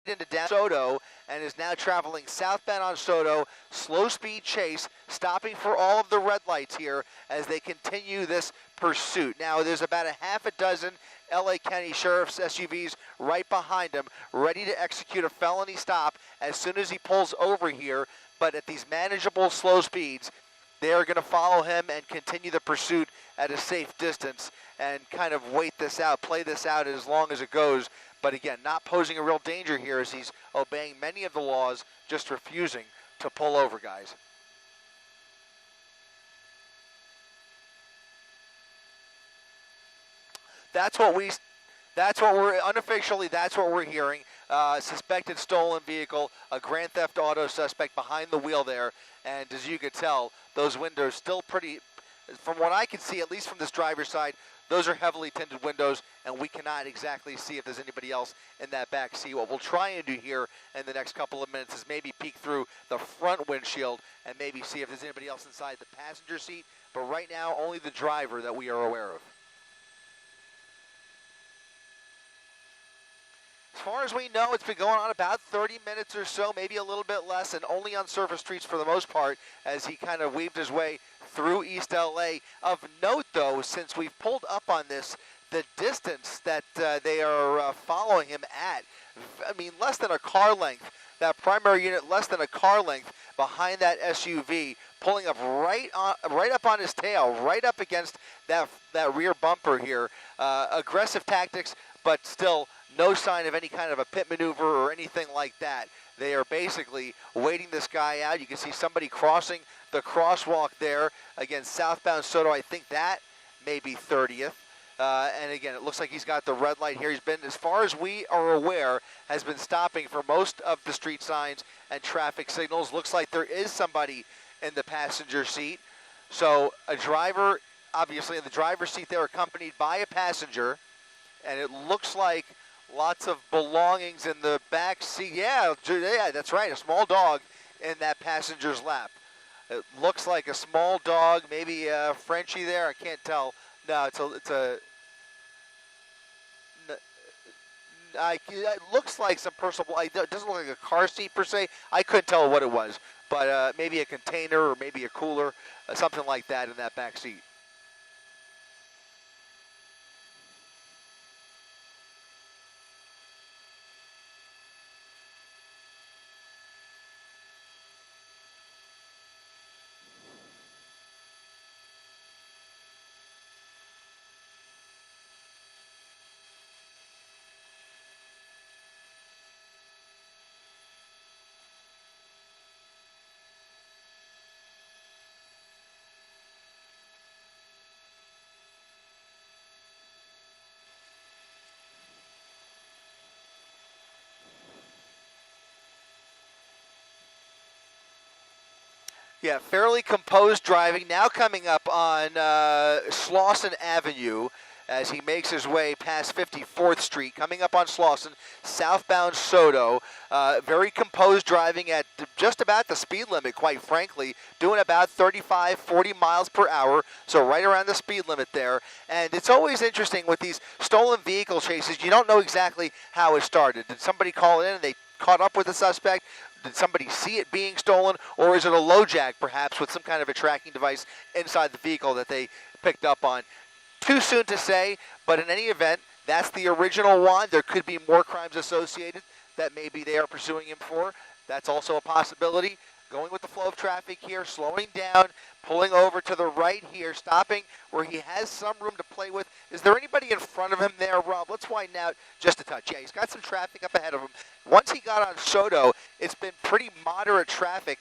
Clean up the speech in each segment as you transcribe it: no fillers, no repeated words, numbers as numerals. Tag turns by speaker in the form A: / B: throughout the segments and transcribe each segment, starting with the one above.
A: into down Soto and is now traveling southbound on Soto. Slow speed chase, stopping for all of the red lights here as they continue this pursuit. Now there's about a half a dozen LA County Sheriff's SUVs right behind him, ready to execute a felony stop as soon as he pulls over here. But at these manageable slow speeds, they are going to follow him and continue the pursuit at a safe distance and kind of wait this out, play this out as long as it goes. But again, not posing a real danger here as he's obeying many of the laws, just refusing to pull over, guys. That's what we're unofficially, that's what we're hearing. Suspected stolen vehicle, a grand theft auto suspect behind the wheel there. And as you could tell, those windows still pretty, from what I can see, at least from this driver's side, those are heavily tinted windows, and we cannot exactly see if there's anybody else in that back seat. What we'll try and do here in the next couple of minutes is maybe peek through the front windshield and maybe see if there's anybody else inside the passenger seat. But right now, only the driver that we are aware of. As far as we know, it's been going on about 30 minutes or so, maybe a little bit less, and only on surface streets for the most part as he kind of weaved his way through East LA. Of note, though, since we've pulled up on this, the distance that they are following him at, I mean, less than a car length. That primary unit, less than a car length behind that SUV, pulling up right up on his tail, right up against that rear bumper here. Aggressive tactics, but still no sign of any kind of a pit maneuver or anything like that. They are basically waiting this guy out. You can see somebody crossing the crosswalk there. Again, southbound Soto, I think that may be 30th. And again, it looks like he's got the red light here. He's been, as far as we are aware, has been stopping for most of the street signs and traffic signals. Looks like there is somebody in the passenger seat. So a driver, obviously in the driver's seat there, accompanied by a passenger. And it looks like lots of belongings in the back seat. Yeah, that's right, a small dog in that passenger's lap. It looks like a small dog, maybe a Frenchie there, I can't tell. No, it looks like some personal, it doesn't look like a car seat per se. I couldn't tell what it was, but maybe a container or maybe a cooler, something like that in that back seat. Yeah, fairly composed driving. Now coming up on Slauson Avenue as he makes his way past 54th Street, coming up on Slauson, southbound Soto. Very composed driving at just about the speed limit, quite frankly, doing about 35, 40 miles per hour, so right around the speed limit there. And it's always interesting with these stolen vehicle chases, you don't know exactly how it started. Did somebody call in and they caught up with the suspect? Did somebody see it being stolen, or is it a LoJack perhaps with some kind of a tracking device inside the vehicle that they picked up on? Too soon to say, but in any event, that's the original one. There could be more crimes associated that maybe they are pursuing him for. That's also a possibility. Going with the flow of traffic here, slowing down, pulling over to the right here, stopping where he has some room to play with. Is there anybody in front of him there, Rob? Let's widen out just a touch. Yeah, he's got some traffic up ahead of him. Once he got on Soto, it's been pretty moderate traffic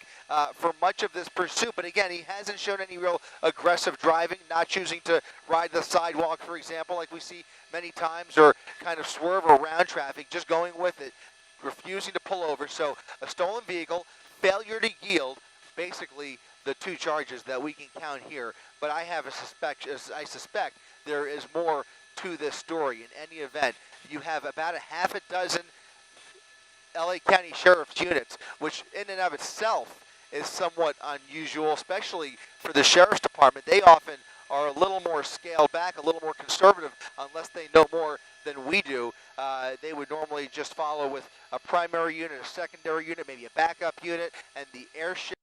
A: for much of this pursuit. But again, he hasn't shown any real aggressive driving, not choosing to ride the sidewalk, for example, like we see many times, or kind of swerve around traffic, just going with it, refusing to pull over. So a stolen vehicle, failure to yield, basically the two charges that we can count here. But I suspect there is more to this story. In any event, you have about a half a dozen LA County Sheriff's units, which in and of itself is somewhat unusual, especially for the Sheriff's Department. They often are a little more scaled back, a little more conservative, unless they know more than we do. They would normally just follow with a primary unit, a secondary unit, maybe a backup unit, and the airship.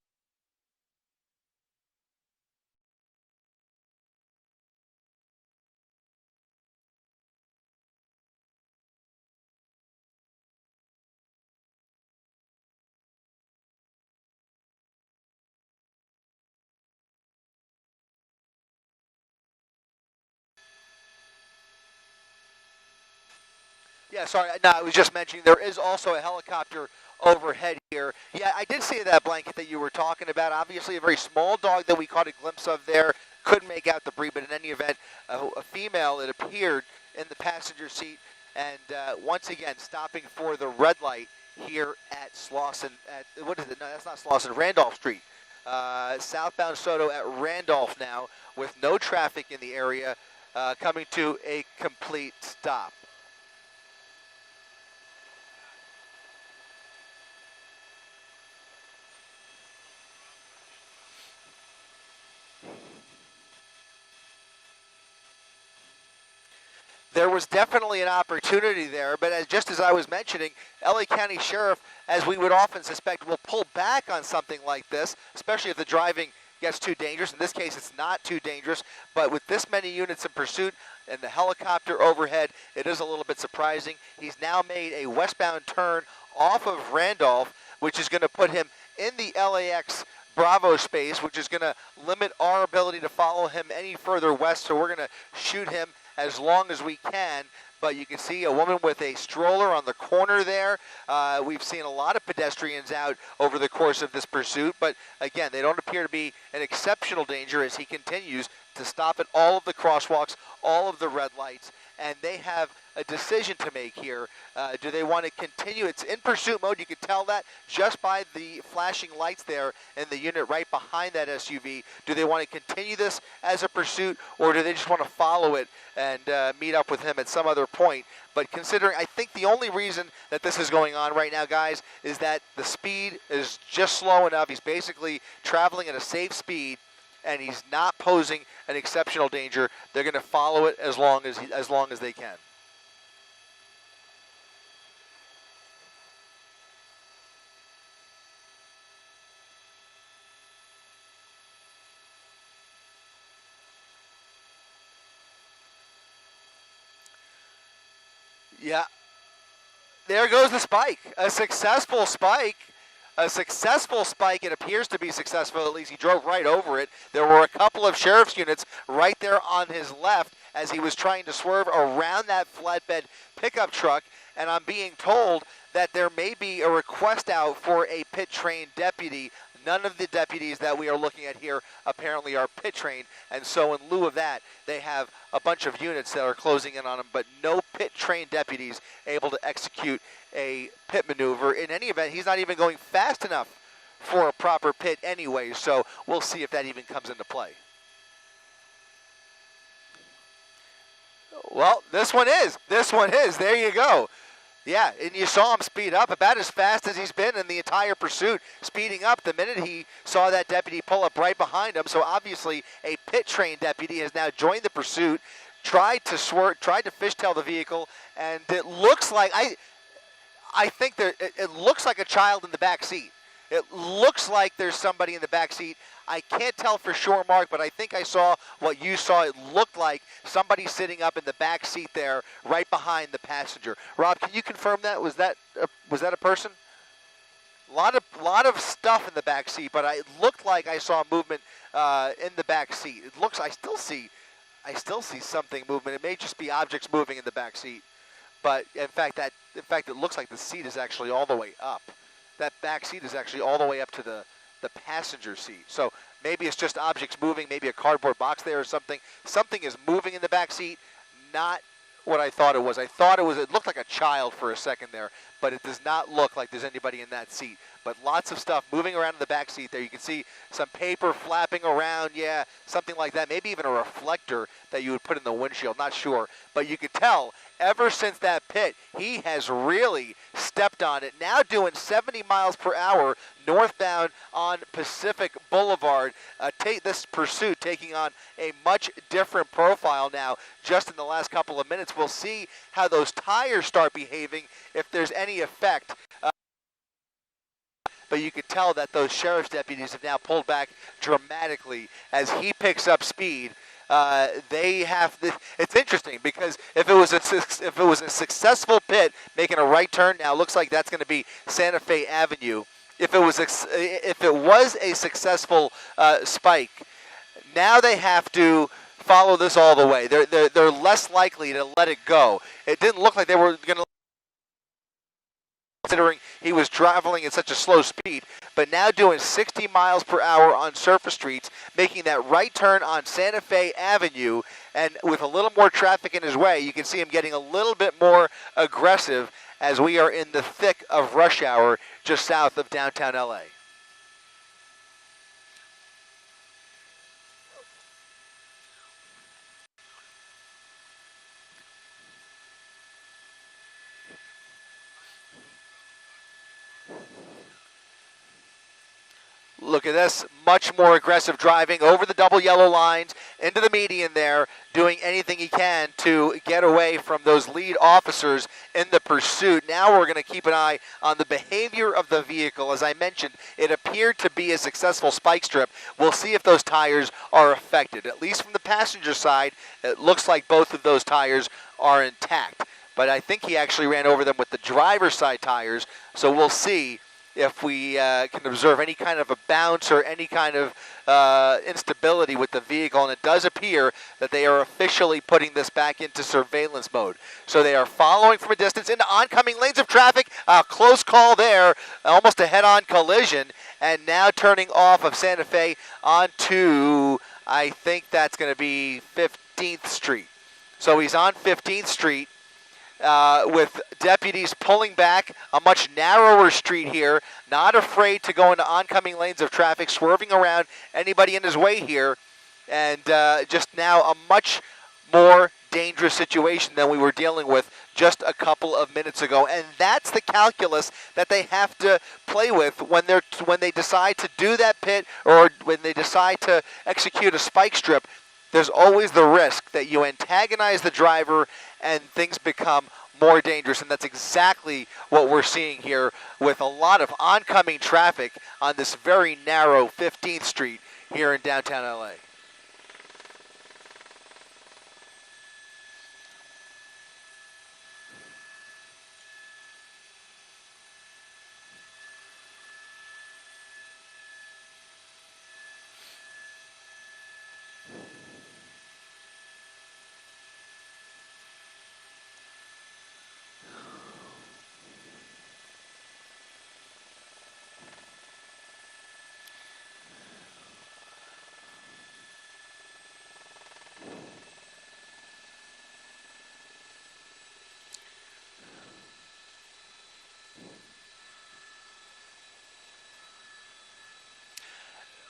A: Yeah, sorry. No, I was just mentioning there is also a helicopter overhead here. Yeah, I did see that blanket that you were talking about. Obviously, a very small dog that we caught a glimpse of there. Couldn't make out the breed, but in any event, a female, it appeared, in the passenger seat. And once again, stopping for the red light here at Slauson. What is it? No, that's not Slauson. Randolph Street. Southbound Soto at Randolph now, with no traffic in the area, coming to a complete stop. There was definitely an opportunity there, but just as I was mentioning, LA County Sheriff, as we would often suspect, will pull back on something like this, especially if the driving gets too dangerous. In this case, it's not too dangerous, but with this many units in pursuit and the helicopter overhead, it is a little bit surprising. He's now made a westbound turn off of Randolph, which is going to put him in the LAX Bravo space, which is going to limit our ability to follow him any further west, so we're going to shoot him as long as we can. But you can see a woman with a stroller on the corner there. We've seen a lot of pedestrians out over the course of this pursuit, but again, they don't appear to be in exceptional danger as he continues to stop at all of the crosswalks, all of the red lights, and they have a decision to make here. Do they want to continue? It's in pursuit mode. You can tell that just by the flashing lights there in the unit right behind that SUV. Do they want to continue this as a pursuit, or do they just want to follow it and meet up with him at some other point? But considering, I think the only reason that this is going on right now, guys, is that the speed is just slow enough. He's basically traveling at a safe speed, and he's not posing an exceptional danger. They're going to follow it as long as they can. Yeah, there goes the spike. A successful spike. A successful spike. It appears to be successful, at least. He drove right over it. There were a couple of sheriff's units right there on his left as he was trying to swerve around that flatbed pickup truck. And I'm being told that there may be a request out for a pit-trained deputy. None of the deputies that we are looking at here apparently are pit-trained, and so in lieu of that, they have a bunch of units that are closing in on them, but no pit-trained deputies able to execute a pit maneuver. In any event, he's not even going fast enough for a proper pit anyway, so we'll see if that even comes into play. Well, this one is. There you go. Yeah, and you saw him speed up about as fast as he's been in the entire pursuit, speeding up the minute he saw that deputy pull up right behind him. So obviously a pit-trained deputy has now joined the pursuit, tried to fishtail the vehicle, and it looks like, I think that it looks like a child in the back seat. It looks like there's somebody in the back seat. I can't tell for sure, Mark, but I think I saw what you saw. It looked like somebody sitting up in the back seat there, right behind the passenger. Rob, can you confirm that? Was that a person? A lot of stuff in the back seat, but it looked like I saw movement in the back seat. It looks. I still see something movement. It may just be objects moving in the back seat, but in fact, it looks like the seat is actually all the way up. That back seat is actually all the way up to the passenger seat. So maybe it's just objects moving, maybe a cardboard box there or something. Something is moving in the back seat, not what I thought it was. It looked like a child for a second there, but it does not look like there's anybody in that seat. But lots of stuff moving around in the back seat there. You can see some paper flapping around, yeah, something like that. Maybe even a reflector that you would put in the windshield, not sure. But you could tell ever since that pit, he has really stepped on it. Now doing 70 miles per hour northbound on Pacific Boulevard. This pursuit taking on a much different profile now just in the last couple of minutes. We'll see how those tires start behaving, if there's any effect. But you could tell that those sheriff's deputies have now pulled back dramatically as he picks up speed. It's interesting because if it was a successful pit making a right turn, now it looks like that's going to be Santa Fe Avenue. If it was a successful spike, now they have to follow this all the way. They're less likely to let it go. It didn't look like they were going to, considering he was traveling at such a slow speed, but now doing 60 miles per hour on surface streets, making that right turn on Santa Fe Avenue, and with a little more traffic in his way, you can see him getting a little bit more aggressive as we are in the thick of rush hour just south of downtown LA. Look at this, much more aggressive driving over the double yellow lines, into the median there, doing anything he can to get away from those lead officers in the pursuit. Now we're going to keep an eye on the behavior of the vehicle. As I mentioned, it appeared to be a successful spike strip. We'll see if those tires are affected. At least from the passenger side, it looks like both of those tires are intact. But I think he actually ran over them with the driver's side tires, so we'll see if we can observe any kind of a bounce or any kind of instability with the vehicle. And it does appear that they are officially putting this back into surveillance mode. So they are following from a distance into oncoming lanes of traffic. A close call there, almost a head-on collision. And now turning off of Santa Fe onto, I think that's going to be 15th Street. So he's on 15th Street. With deputies pulling back a much narrower street here, not afraid to go into oncoming lanes of traffic, swerving around anybody in his way here, and just now a much more dangerous situation than we were dealing with just a couple of minutes ago. And that's the calculus that they have to play with when they decide to do that pit, or when they decide to execute a spike strip. There's always the risk that you antagonize the driver and things become more dangerous, and that's exactly what we're seeing here with a lot of oncoming traffic on this very narrow 15th Street here in downtown LA.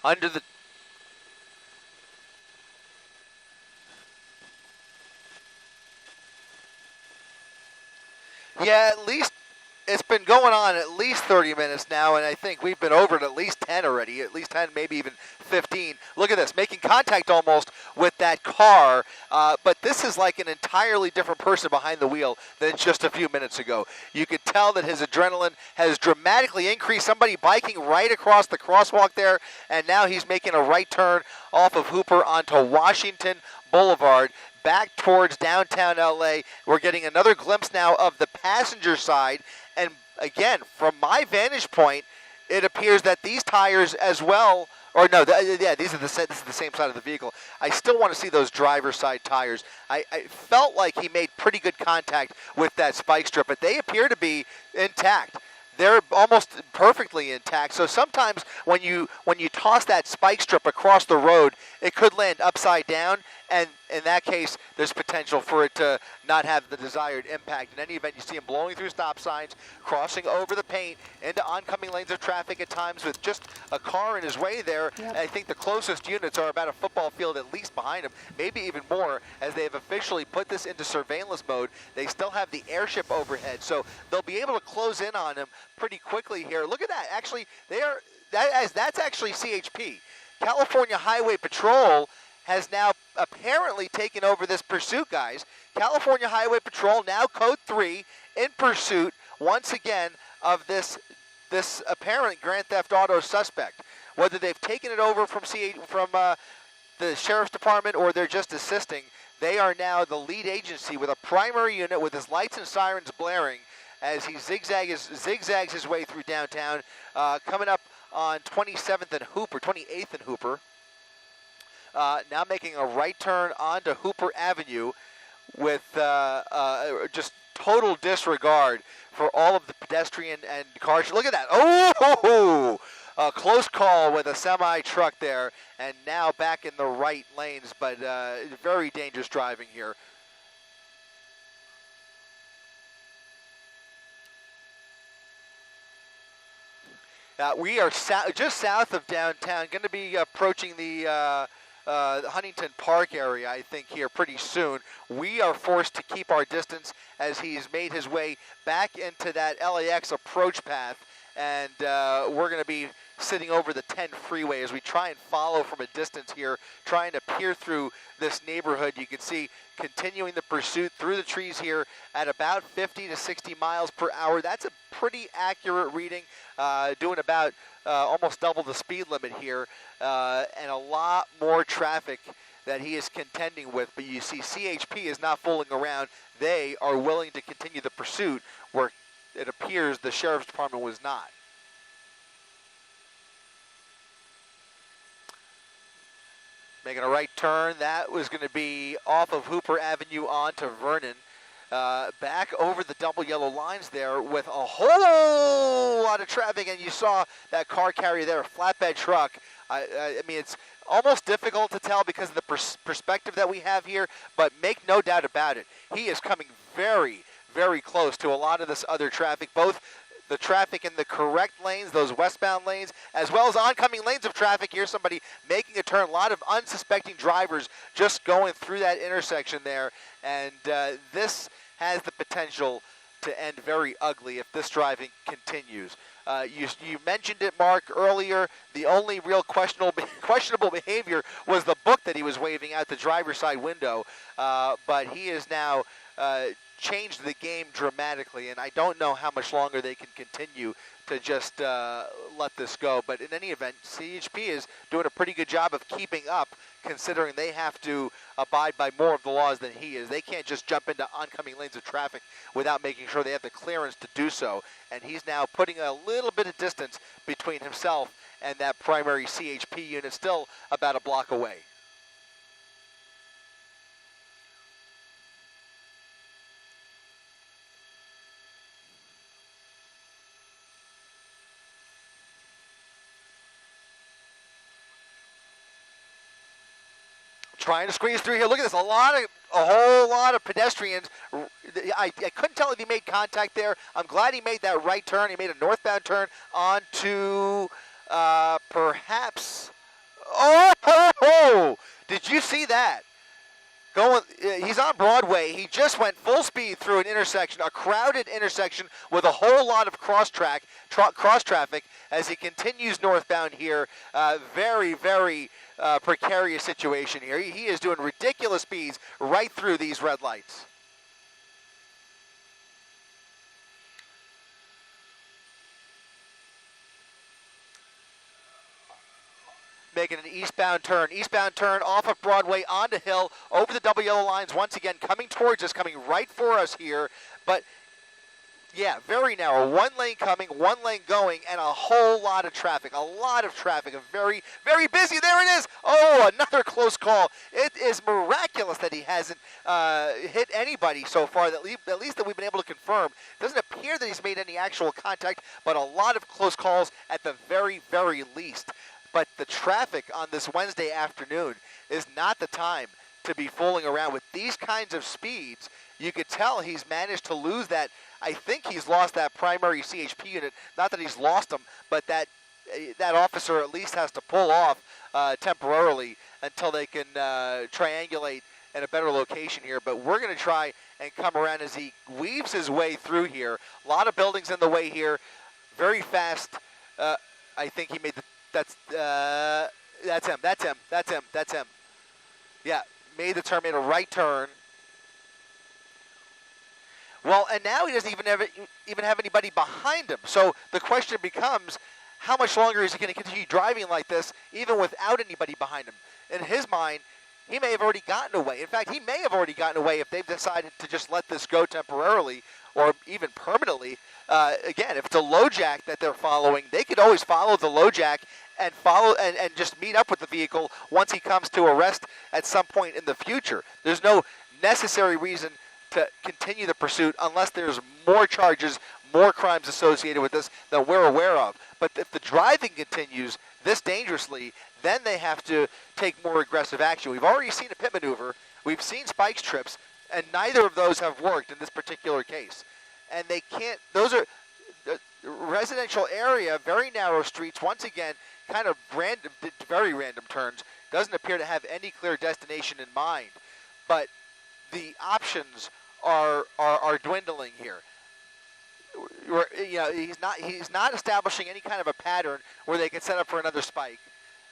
A: Under the Yeah, at least it's been going on at least 30 minutes now, and I think we've been over it at least 10 already, at least 10, maybe even 15. Look at this, making contact almost with that car, but this is like an entirely different person behind the wheel than just a few minutes ago. You could tell that his adrenaline has dramatically increased. Somebody biking right across the crosswalk there, and now he's making a right turn off of Hooper onto Washington Boulevard, back towards downtown LA. We're getting another glimpse now of the passenger side, and again, from my vantage point, it appears that these tires as well, or no, this is the same side of the vehicle. I still want to see those driver's side tires. I felt like he made pretty good contact with that spike strip, but they appear to be intact. They're almost perfectly intact. So sometimes when you toss that spike strip across the road, it could land upside down, and in that case, there's potential for it to not have the desired impact. In any event, you see him blowing through stop signs, crossing over the paint into oncoming lanes of traffic at times with just a car in his way there.
B: Yep.
A: I think the closest units are about a football field at least behind him, maybe even more, as they have officially put this into surveillance mode. They still have the airship overhead, so they'll be able to close in on him pretty quickly here. Look at that. Actually, that's actually CHP. California Highway Patrol has now apparently taken over this pursuit, guys. California Highway Patrol, now Code 3, in pursuit, once again, of this apparent Grand Theft Auto suspect. Whether they've taken it over from the Sheriff's Department or they're just assisting, they are now the lead agency with a primary unit with his lights and sirens blaring as he zigzags his way through downtown, coming up on 27th and Hooper, 28th and Hooper. Now making a right turn onto Hooper Avenue with just total disregard for all of the pedestrian and cars. Look at that. Oh, a close call with a semi-truck there, and now back in the right lanes, but very dangerous driving here. We are just south of downtown, going to be approaching the Huntington Park area, I think, here pretty soon. We are forced to keep our distance as he's made his way back into that LAX approach path, and we're going to be sitting over the 10 freeway as we try and follow from a distance here, trying to peer through this neighborhood. You can see continuing the pursuit through the trees here at about 50 to 60 miles per hour. That's a pretty accurate reading, doing about almost double the speed limit here, and a lot more traffic that he is contending with. But you see CHP is not fooling around. They are willing to continue the pursuit where it appears the Sheriff's Department was not. Making a right turn. That was going to be off of Hooper Avenue onto Vernon. Back over the double yellow lines there with a whole lot of traffic, and you saw that car carrier there, a flatbed truck. I mean, it's almost difficult to tell because of the perspective that we have here, but make no doubt about it, he is coming very, very close to a lot of this other traffic, both the traffic in the correct lanes, those westbound lanes, as well as oncoming lanes of traffic. Here's somebody making a turn, a lot of unsuspecting drivers just going through that intersection there, and this has the potential to end very ugly if this driving continues. You mentioned it, Mark, earlier. The only real questionable behavior was the book that he was waving out the driver's side window, but he is now changed the game dramatically, and I don't know how much longer they can continue to just let this go. But in any event, CHP is doing a pretty good job of keeping up, considering they have to abide by more of the laws than he is. They can't just jump into oncoming lanes of traffic without making sure they have the clearance to do so. And he's now putting a little bit of distance between himself and that primary CHP unit, still about a block away. Trying to squeeze through here. Look at this. A whole lot of pedestrians. I couldn't tell if he made contact there. I'm glad he made that right turn. He made a northbound turn onto perhaps. Oh! Did you see that? He's on Broadway. He just went full speed through an intersection, a crowded intersection with a whole lot of cross traffic as he continues northbound here. Very, very precarious situation here. He is doing ridiculous speeds right through these red lights. Making an eastbound turn off of Broadway onto Hill, over the double yellow lines once again, coming towards us, coming right for us here. But yeah, very narrow, one lane coming, one lane going, and a whole lot of traffic, a very, very busy. There it is. Oh, another close call. It is miraculous that he hasn't hit anybody so far, at least that we've been able to confirm. It doesn't appear that he's made any actual contact, but a lot of close calls at the very, very least. But the traffic on this Wednesday afternoon is not the time to be fooling around with these kinds of speeds. You could tell he's managed to lose that. I think he's lost that primary CHP unit. Not that he's lost them, but that officer at least has to pull off temporarily until they can triangulate in a better location here. But we're going to try and come around as he weaves his way through here. A lot of buildings in the way here. Very fast. I think he made the. That's him. That's him. That's him. That's him. Yeah, made the turn, made a right turn. Well, and now he doesn't even have anybody behind him. So the question becomes, how much longer is he going to continue driving like this, even without anybody behind him? In his mind, he may have already gotten away. In fact, he may have already gotten away if they've decided to just let this go temporarily or even permanently. Again, if it's a low jack that they're following, they could always follow the low jack and and just meet up with the vehicle once he comes to arrest at some point in the future. There's no necessary reason to continue the pursuit unless there's more charges, more crimes associated with this that we're aware of. But if the driving continues this dangerously, then they have to take more aggressive action. We've already seen a pit maneuver. We've seen spike strips, and neither of those have worked in this particular case. And they can't, those are residential area, very narrow streets, once again, kind of random, very random turns. Doesn't appear to have any clear destination in mind. But the options are dwindling here. He's not establishing any kind of a pattern where they can set up for another spike.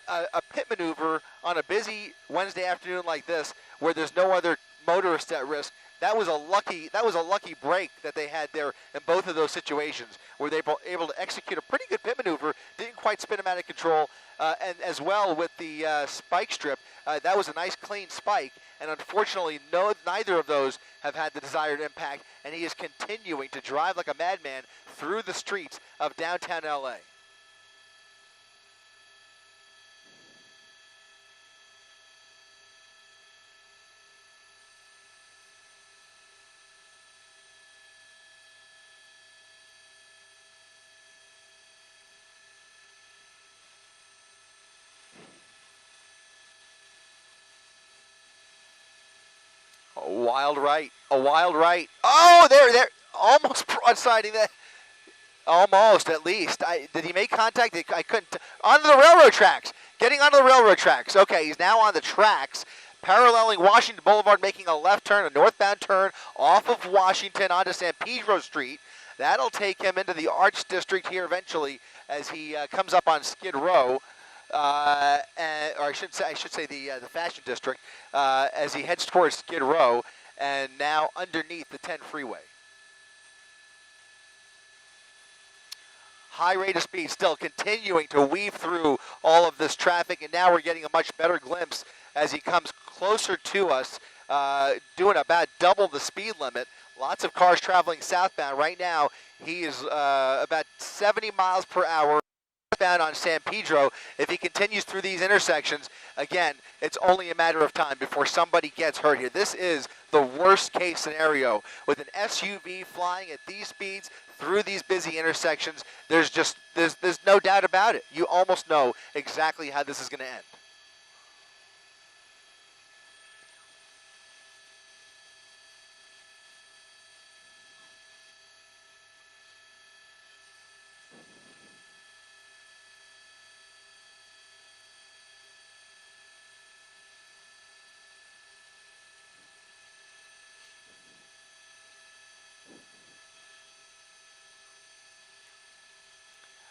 A: A pit maneuver on a busy Wednesday afternoon like this, where there's no other motorists at risk, that was a lucky break that they had there in both of those situations, where they were able to execute a pretty good pit maneuver, didn't quite spin him out of control, and as well with the spike strip, that was a nice clean spike, and unfortunately neither of those have had the desired impact, and he is continuing to drive like a madman through the streets of downtown LA. A wild right. Oh, there, almost broadsiding that. Almost, at least. Did he make contact? I couldn't. Onto the railroad tracks. Getting onto the railroad tracks. Okay, he's now on the tracks, paralleling Washington Boulevard, making a left turn, a northbound turn off of Washington onto San Pedro Street. That'll take him into the Arts District here eventually as he comes up on Skid Row. Or I should say the Fashion District, as he heads towards Skid Row, and now underneath the 10 freeway. High rate of speed, still continuing to weave through all of this traffic, and now we're getting a much better glimpse as he comes closer to us, doing about double the speed limit. Lots of cars traveling southbound. Right now, he is about 70 miles per hour. Bound on San Pedro. If he continues through these intersections, again, it's only a matter of time before somebody gets hurt here. This is the worst case scenario with an SUV flying at these speeds through these busy intersections. There's no doubt about it. You almost know exactly how this is going to end.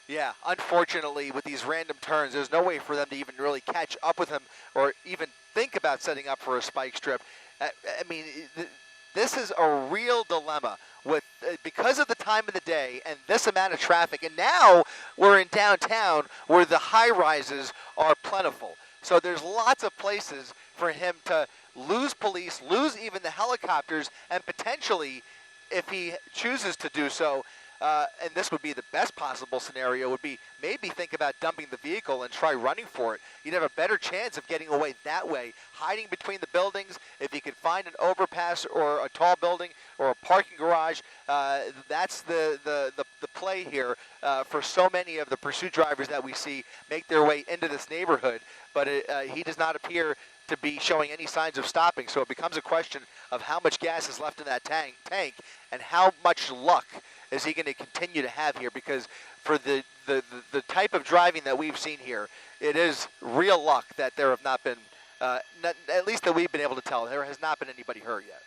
A: Yeah, unfortunately, with these random turns, there's no way for them to even really catch up with him or even think about setting up for a spike strip. I mean, this is a real dilemma with because of the time of the day and this amount of traffic. And now we're in downtown where the high-rises are plentiful. So there's lots of places for him to lose police, lose even the helicopters, and potentially, if he chooses to do so, and this would be the best possible scenario, would be maybe think about dumping the vehicle and try running for it. You'd have a better chance of getting away that way, hiding between the buildings. If you could find an overpass or a tall building or a parking garage, that's the play here for so many of the pursuit drivers that we see make their way into this neighborhood. But he does not appear to be showing any signs of stopping. So it becomes a question of how much gas is left in that tank and how much luck is he going to continue to have here, because for the type of driving that we've seen here, it is real luck that there have not been, at least that we've been able to tell, there has not been anybody hurt yet.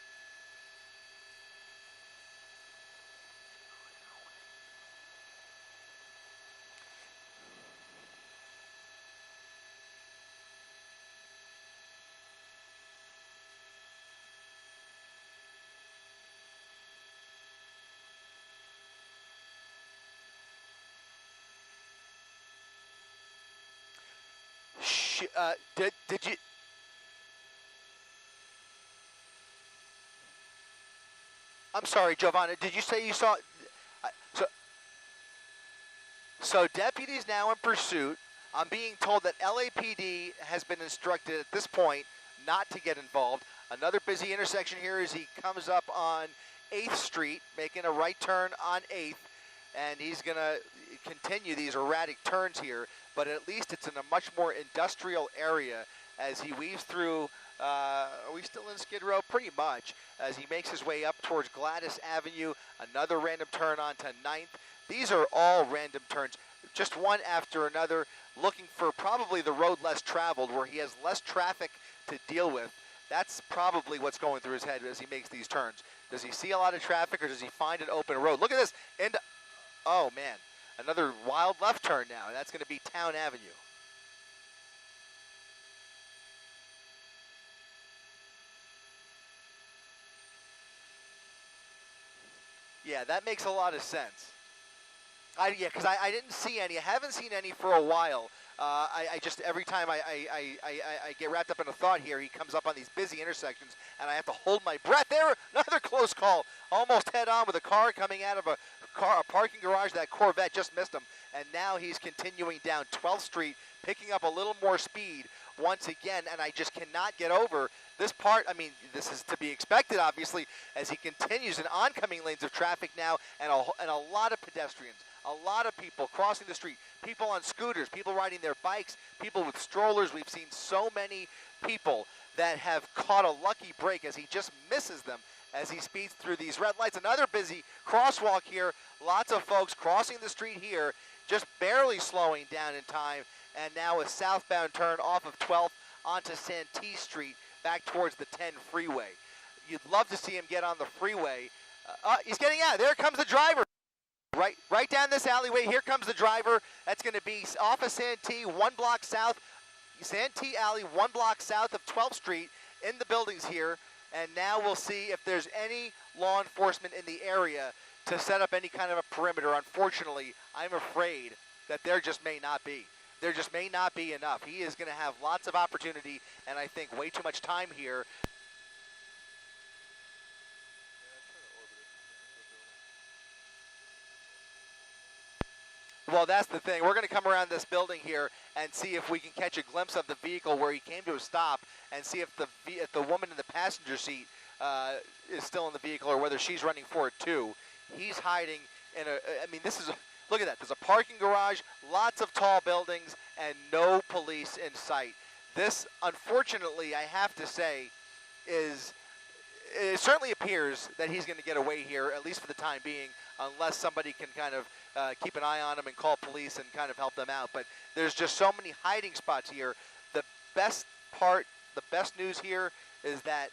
A: Did you? I'm sorry, Giovanna. Did you say you saw? So, so deputies now in pursuit. I'm being told that LAPD has been instructed at this point not to get involved. Another busy intersection here as he comes up on 8th Street, making a right turn on 8th, and he's going to continue these erratic turns here, but at least it's in a much more industrial area as he weaves through, are we still in Skid Row? Pretty much, as he makes his way up towards Gladys Avenue, another random turn onto 9th. These are all random turns, just one after another, looking for probably the road less traveled, where he has less traffic to deal with. That's probably what's going through his head as he makes these turns. Does he see a lot of traffic, or does he find an open road? Look at this, and oh man, another wild left turn now, and that's going to be Town Avenue. Yeah, that makes a lot of sense. Yeah, because I didn't see any. I haven't seen any for a while. I just, every time I get wrapped up in a thought here, he comes up on these busy intersections, and I have to hold my breath. There, another close call. Almost head on with a car coming out of a parking garage. That Corvette just missed him. And now he's continuing down 12th Street, picking up a little more speed once again, and I just cannot get over this part. I mean, this is to be expected, obviously, as he continues in oncoming lanes of traffic now, and a lot of pedestrians, a lot of people crossing the street, people on scooters, people riding their bikes, people with strollers. We've seen so many people that have caught a lucky break as he just misses them as he speeds through these red lights. Another busy crosswalk here, lots of folks crossing the street here, just barely slowing down in time, and now a southbound turn off of 12th onto Santee Street back towards the 10 freeway. You'd love to see him get on the freeway. He's getting out. There comes the driver. Right down this alleyway, here comes the driver. That's going to be off of Santee, 1 block south, Santee Alley, 1 block south of 12th Street, in the buildings here. And now we'll see if there's any law enforcement in the area to set up any kind of a perimeter. Unfortunately, I'm afraid that there just may not be. There just may not be enough. He is going to have lots of opportunity, and I think way too much time here. Well, that's the thing. We're going to come around this building here and see if we can catch a glimpse of the vehicle where he came to a stop, and see if the woman in the passenger seat is still in the vehicle, or whether she's running for it too. He's hiding in a, I mean, this is, look at that. There's a parking garage, lots of tall buildings, and no police in sight. This, unfortunately, I have to say, it certainly appears that he's going to get away here, at least for the time being, unless somebody can kind of keep an eye on him and call police and kind of help them out. But there's just so many hiding spots here. The best news here is that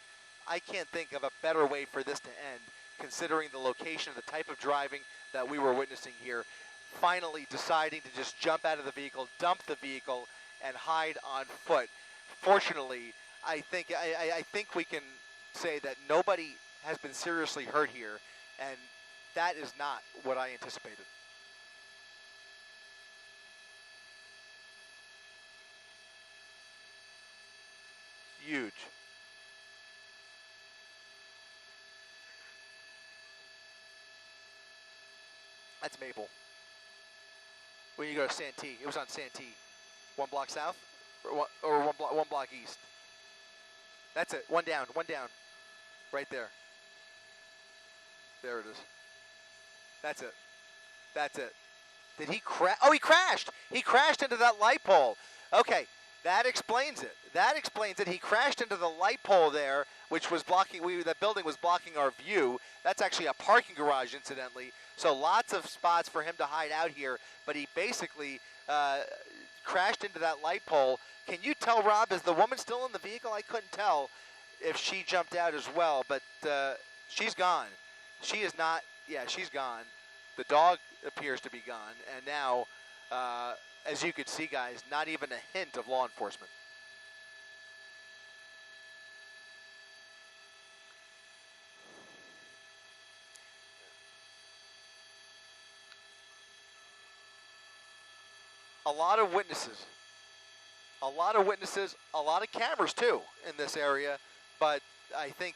A: I can't think of a better way for this to end, considering the location, the type of driving that we were witnessing here. Finally deciding to just jump out of the vehicle, dump the vehicle, and hide on foot. Fortunately, I think we can say that nobody has been seriously hurt here, and that is not what I anticipated. Huge. That's Maple. When you go to Santee, it was on Santee. 1 block south, or one block east. That's it. One down. Right there. There it is. That's it. Did he crash? Oh, he crashed. He crashed into that light pole. Okay. That explains it. That explains it. He crashed into the light pole there, which was blocking, that building was blocking our view. That's actually a parking garage, incidentally. So lots of spots for him to hide out here, but he basically crashed into that light pole. Can you tell, Rob, is the woman still in the vehicle? I couldn't tell if she jumped out as well, but she's gone. She is not, yeah, she's gone. The dog appears to be gone, and now, as you can see, guys, not even a hint of law enforcement. A lot of witnesses. A lot of witnesses, a lot of cameras too in this area, but I think,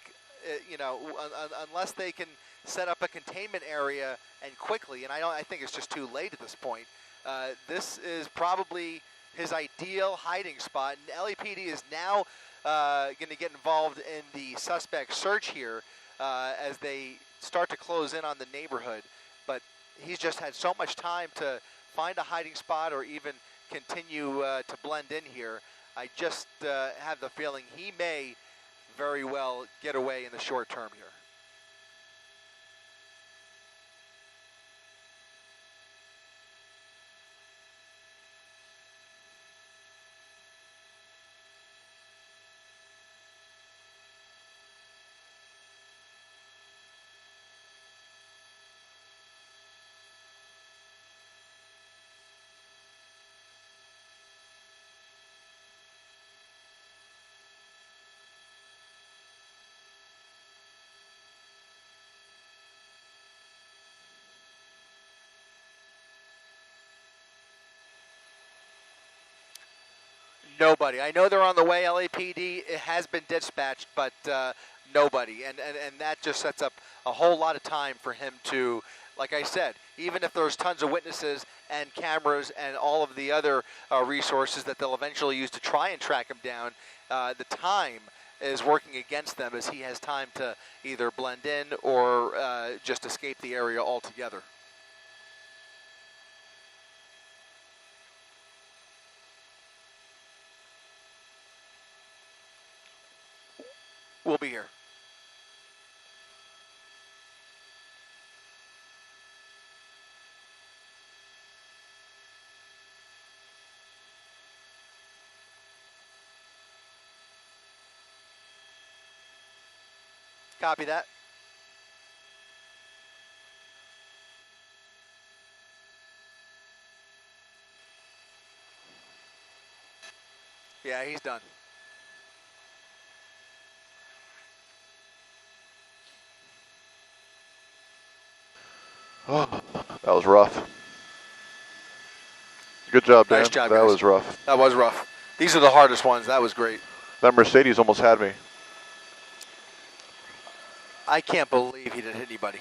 A: you know, unless they can set up a containment area and quickly, and I think it's just too late at this point. This is probably his ideal hiding spot, and LAPD is now going to get involved in the suspect search here as they start to close in on the neighborhood. But he's just had so much time to find a hiding spot or even continue to blend in here. I just have the feeling he may very well get away in the short term here. Nobody. I know they're on the way, LAPD. It has been dispatched, but nobody. And that just sets up a whole lot of time for him to, like I said, even if there's tons of witnesses and cameras and all of the other resources that they'll eventually use to try and track him down, the time is working against them as he has time to either blend in or just escape the area altogether. We'll be here. Copy that. Yeah, he's done.
B: Oh, that was rough. Good job, Dan.
A: Nice job,
B: that
A: guys.
B: was rough.
A: That was rough. These are the hardest ones. That was great.
B: That Mercedes almost had me.
A: I can't believe he didn't hit anybody.